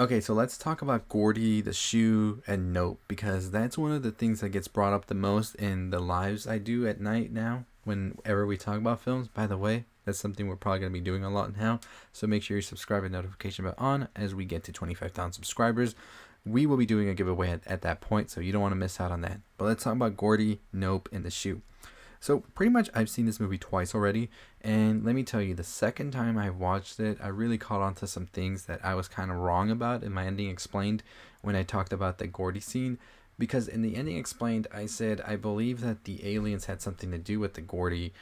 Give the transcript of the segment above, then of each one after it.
Okay, so let's talk about Gordy, the shoe, and Nope, because that's one of the things that gets brought up the most in the lives I do at night now, whenever we talk about films. By the way, that's something we're probably going to be doing a lot now, so make sure you subscribe and notification bell on as we get to 25,000 subscribers. We will be doing a giveaway at that point, so you don't want to miss out on that. But let's talk about Gordy, Nope, and the shoe. So pretty much I've seen this movie twice already, and let me tell you, the second time I watched it, I really caught on to some things that I was kind of wrong about in my ending explained when I talked about the Gordy scene. Because in the ending explained, I said I believe that the aliens had something to do with the Gordy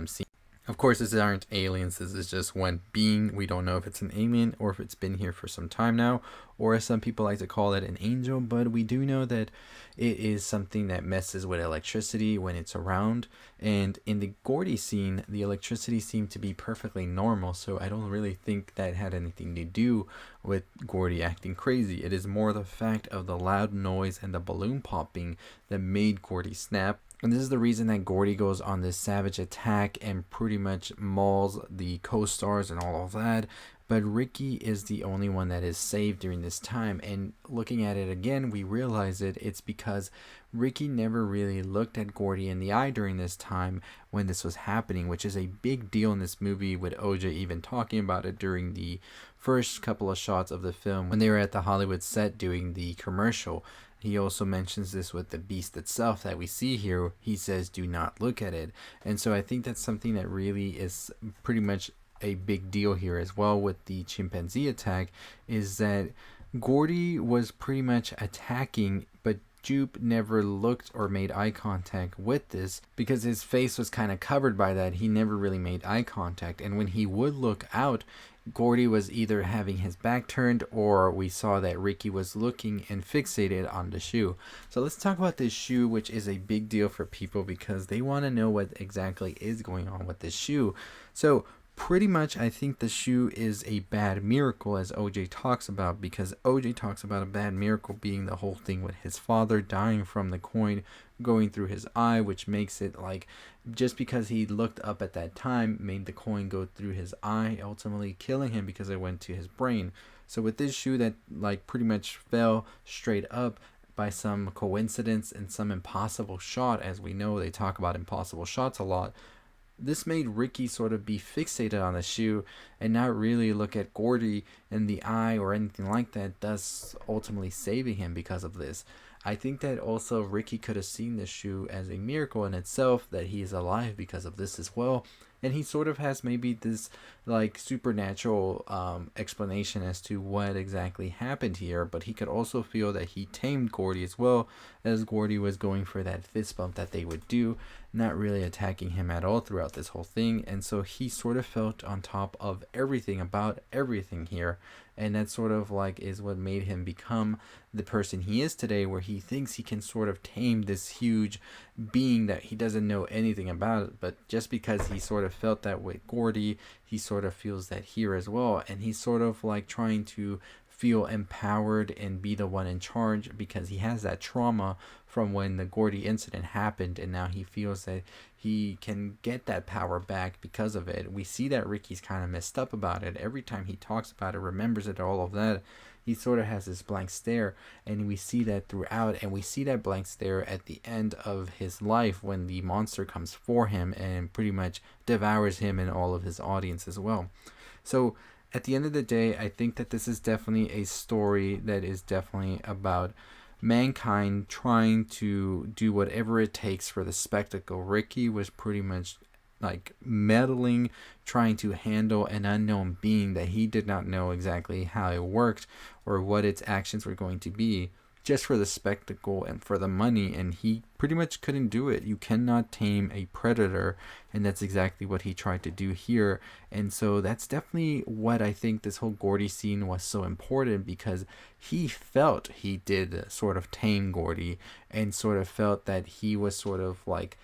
scene. Of course, these aren't aliens. This is just one being. We don't know if it's an alien or if it's been here for some time now, or as some people like to call it, an angel. But we do know that it is something that messes with electricity when it's around. And in the Gordy scene, the electricity seemed to be perfectly normal. So I don't really think that had anything to do with Gordy acting crazy. It is more the fact of the loud noise and the balloon popping that made Gordy snap. And this is the reason that Gordy goes on this savage attack and pretty much mauls the co-stars and all of that. But Ricky is the only one that is saved during this time. And looking at it again, we realize it's because Ricky never really looked at Gordy in the eye during this time when this was happening, which is a big deal in this movie, with OJ even talking about it during the first couple of shots of the film when they were at the Hollywood set doing the commercial. He also mentions this with the beast itself that we see here. He says, do not look at it. And so I think that's something that really is pretty much a big deal here as well with the chimpanzee attack, is that Gordy was pretty much attacking, but Jupe never looked or made eye contact with this because his face was kind of covered by that. He never really made eye contact. And when he would look out, Gordy was either having his back turned, or we saw that Ricky was looking and fixated on the shoe. So let's talk about this shoe, which is a big deal for people because they want to know what exactly is going on with this shoe. So pretty much I think the shoe is a bad miracle, as OJ talks about, because OJ talks about a bad miracle being the whole thing with his father dying from the coin going through his eye, which makes it like just because he looked up at that time made the coin go through his eye, ultimately killing him because it went to his brain. So with this shoe that like pretty much fell straight up by some coincidence and some impossible shot, as we know they talk about impossible shots a lot, this made Ricky sort of be fixated on the shoe and not really look at Gordy in the eye or anything like that, thus ultimately saving him because of this. I think that also Ricky could have seen this shoe as a miracle in itself, that he is alive because of this as well. And he sort of has maybe this like supernatural explanation as to what exactly happened here, but he could also feel that he tamed Gordy as well, as Gordy was going for that fist bump that they would do, not really attacking him at all throughout this whole thing. And so he sort of felt on top of everything about everything here, and that sort of like is what made him become the person he is today, where he thinks he can sort of tame this huge being that he doesn't know anything about. But just because he sort of felt that with Gordy, he sort of feels that here as well, and he's sort of like trying to feel empowered and be the one in charge because he has that trauma from when the Gordy incident happened, and now he feels that he can get that power back because of it. We see that Ricky's kind of messed up about it. Every time he talks about it, remembers it, all of that, he sort of has this blank stare, and we see that throughout, and we see that blank stare at the end of his life when the monster comes for him and pretty much devours him and all of his audience as well. So at the end of the day, I think that this is definitely a story that is definitely about mankind trying to do whatever it takes for the spectacle. Ricky was pretty much like meddling, trying to handle an unknown being that he did not know exactly how it worked or what its actions were going to be, just for the spectacle and for the money, and he pretty much couldn't do it. You cannot tame a predator, and that's exactly what he tried to do here. And so that's definitely what I think this whole Gordy scene was so important, because he felt he did sort of tame Gordy and sort of felt that he was sort of like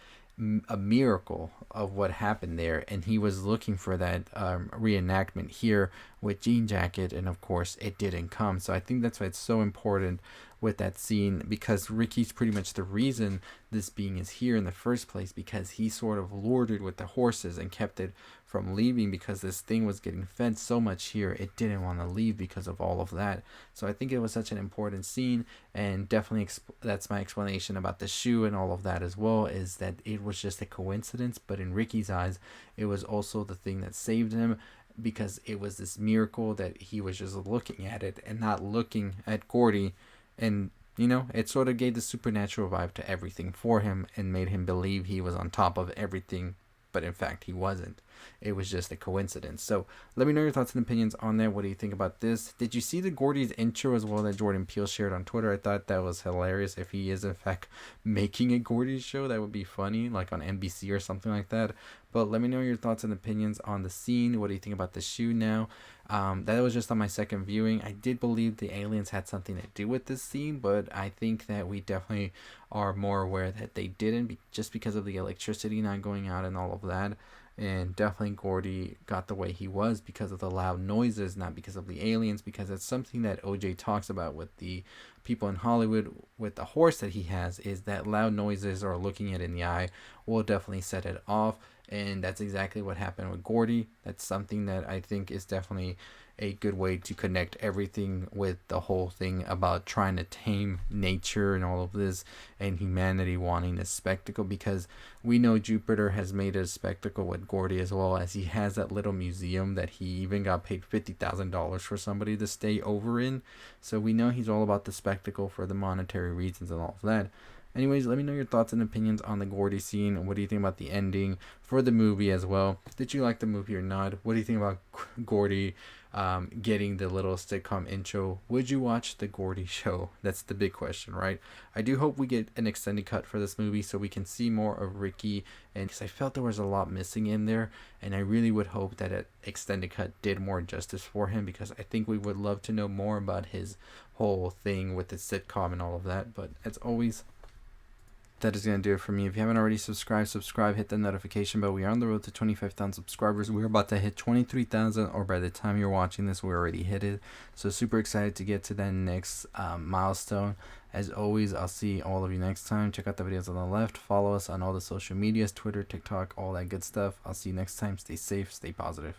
a miracle of what happened there, and he was looking for that reenactment here with Jean Jacket, and of course it didn't come. So I think that's why it's so important with that scene, because Ricky's pretty much the reason this being is here in the first place, because he sort of lured it with the horses and kept it from leaving, because this thing was getting fed so much here it didn't want to leave because of all of that. So I think it was such an important scene, and definitely that's my explanation about the shoe and all of that as well, is that it was just a coincidence, but in Ricky's eyes it was also the thing that saved him, because it was this miracle that he was just looking at it and not looking at Gordy. And it sort of gave the supernatural vibe to everything for him and made him believe he was on top of everything, but in fact he wasn't. It was just a coincidence. So let me know your thoughts and opinions on that. What do you think about this? Did you see the Gordy's intro as well that Jordan Peele shared on Twitter? I thought that was hilarious. If he is in fact making a Gordy's show, that would be funny, like on NBC or something like that. But let me know your thoughts and opinions on the scene. What do you think about the shoe now? That was just on my second viewing. I did believe the aliens had something to do with this scene, but I think that we definitely are more aware that they didn't, just because of the electricity not going out and all of that. And definitely Gordy got the way he was because of the loud noises, not because of the aliens, because it's something that OJ talks about with the people in Hollywood with the horse that he has, is that loud noises or looking it in the eye will definitely set it off. And that's exactly what happened with Gordy. That's something that I think is definitely a good way to connect everything with the whole thing about trying to tame nature and all of this, and humanity wanting a spectacle, because we know Jupiter has made a spectacle with Gordy as well, as he has that little museum that he even got paid $50,000 for somebody to stay over in. So we know he's all about the spectacle for the monetary reasons and all of that. Anyways, let me know your thoughts and opinions on the Gordy scene. What do you think about the ending for the movie as well? Did you like the movie or not? What do you think about Gordy getting the little sitcom intro? Would you watch the Gordy show? That's the big question, right? I do hope we get an extended cut for this movie so we can see more of Ricky, and because I felt there was a lot missing in there, and I really would hope that an extended cut did more justice for him, because I think we would love to know more about his whole thing with the sitcom and all of that. But as always, that is going to do it for me. If you haven't already subscribe, hit the notification bell. We are on the road to 25,000 subscribers. We're about to hit 23,000, or by the time you're watching this, we already hit it. So super excited to get to that next milestone. As always, I'll see all of you next time. Check out the videos on the left. Follow us on all the social medias, Twitter, TikTok, all that good stuff. I'll see you next time. Stay safe, stay positive.